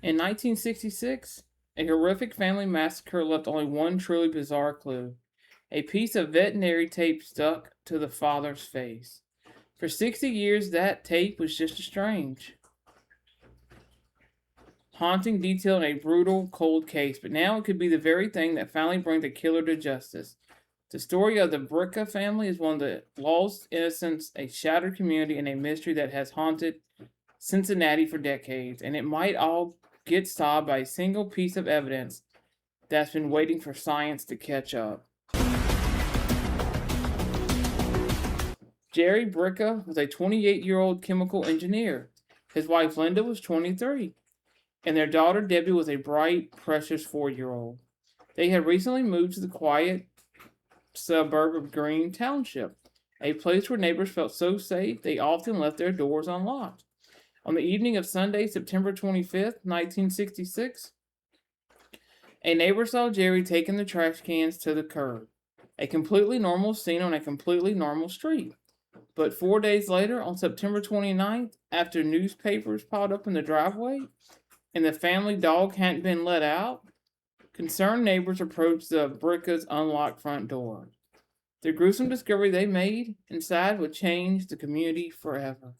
In 1966, a horrific family massacre left only one truly bizarre clue: a piece of veterinary tape stuck to the father's face. For 60 years, that tape was just a strange, haunting detail in a brutal, cold case, but now it could be the very thing that finally brings the killer to justice. The story of the Bricca family is one of the lost innocents, a shattered community, and a mystery that has haunted Cincinnati for decades, and it might all get solved by a single piece of evidence that's been waiting for science to catch up. Jerry Bricca was a 28-year-old chemical engineer. His wife Linda was 23, and their daughter Debbie was a bright, precious 4-year-old. They had recently moved to the quiet suburb of Green Township, a place where neighbors felt so safe they often left their doors unlocked. On the evening of Sunday, September 25th, 1966, a neighbor saw Jerry taking the trash cans to the curb. A completely normal scene on a completely normal street. But 4 days later, on September 29th, after newspapers piled up in the driveway and the family dog hadn't been let out, concerned neighbors approached the Bricca's unlocked front door. The gruesome discovery they made inside would change the community forever.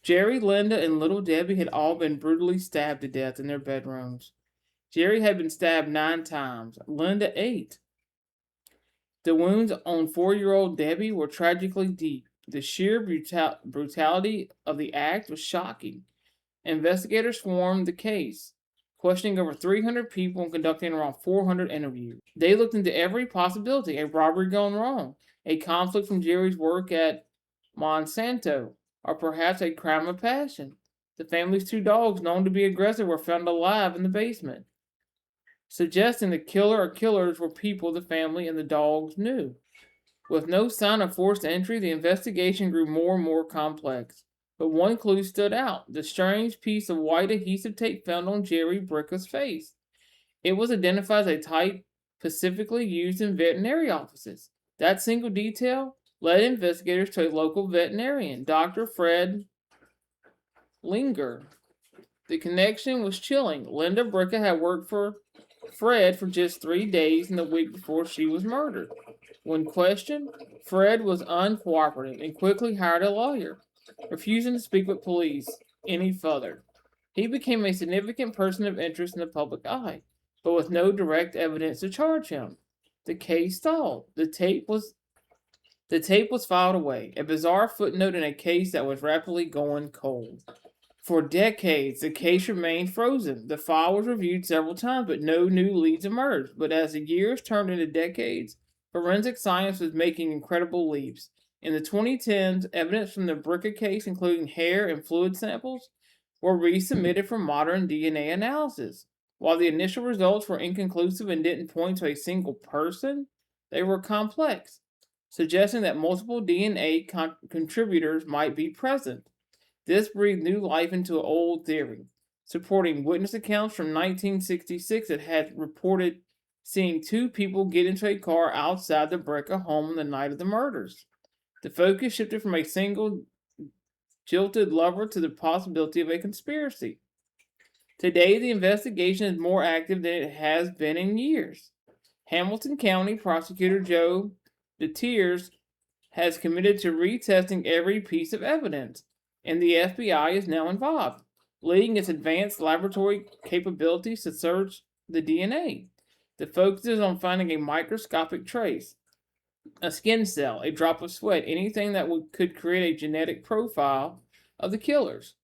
Jerry, Linda, and little Debbie had all been brutally stabbed to death in their bedrooms. Jerry had been stabbed 9 times, Linda 8. The wounds on 4-year-old Debbie were tragically deep. The sheer brutality of the act was shocking. Investigators swarmed the case, questioning over 300 people and conducting around 400 interviews. They looked into every possibility: a robbery gone wrong, a conflict from Jerry's work at Monsanto, or perhaps a crime of passion. The family's 2 dogs, known to be aggressive, were found alive in the basement, suggesting the killer or killers were people the family and the dogs knew. With no sign of forced entry, the investigation grew more and more complex. But one clue stood out: the strange piece of white adhesive tape found on Jerry Bricca's face. It was identified as a type specifically used in veterinary offices. That single detail led investigators to a local veterinarian, Dr. Fred Linger. The connection was chilling. Linda Bricca had worked for Fred for just 3 days in the week before she was murdered. When questioned, Fred was uncooperative and quickly hired a lawyer, refusing to speak with police any further. He became a significant person of interest in the public eye, but with no direct evidence to charge him. The case stalled. The tape was filed away, a bizarre footnote in a case that was rapidly going cold. For decades, the case remained frozen. The file was reviewed several times, but no new leads emerged. But as the years turned into decades, forensic science was making incredible leaps. In the 2010s, evidence from the Bricca case, including hair and fluid samples, were resubmitted for modern DNA analysis. While the initial results were inconclusive and didn't point to a single person, they were complex, suggesting that multiple DNA contributors might be present. This breathed new life into an old theory, supporting witness accounts from 1966 that had reported seeing 2 people get into a car outside the Bricca home on the night of the murders. The focus shifted from a single jilted lover to the possibility of a conspiracy. Today, the investigation is more active than it has been in years. Hamilton County Prosecutor Joe DeTiers has committed to retesting every piece of evidence, and the FBI is now involved, leading its advanced laboratory capabilities to search the DNA. The focus is on finding a microscopic trace, a skin cell, a drop of sweat, anything that could create a genetic profile of the killers.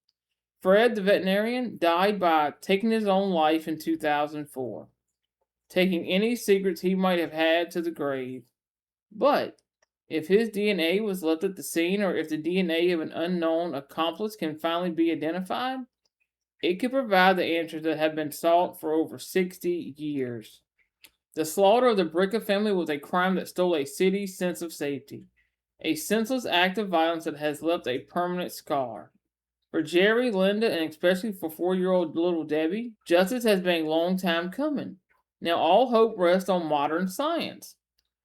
Fred, the veterinarian, died by taking his own life in 2004, taking any secrets he might have had to the grave. But if his DNA was left at the scene, or if the DNA of an unknown accomplice can finally be identified, it could provide the answers that have been sought for over 60 years. The slaughter of the Bricca family was a crime that stole a city's sense of safety, a senseless act of violence that has left a permanent scar. For Jerry, Linda, and especially for 4-year-old little Debbie, justice has been a long time coming. Now all hope rests on modern science,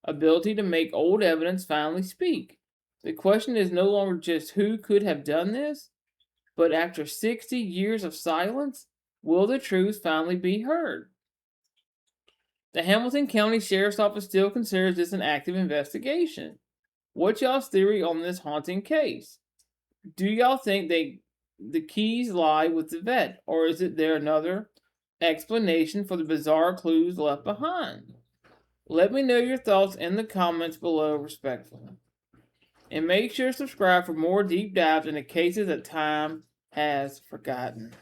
ability to make old evidence finally speak. The question is no longer just who could have done this, But after 60 years of silence, will the truth finally be heard? The Hamilton County Sheriff's Office still considers this an active investigation. What's y'all's theory on this haunting case? Do y'all think the keys lie with the vet, or is there another explanation for the bizarre clues left behind? Let me know your thoughts in the comments below respectfully. And make sure to subscribe for more deep dives into cases that time has forgotten.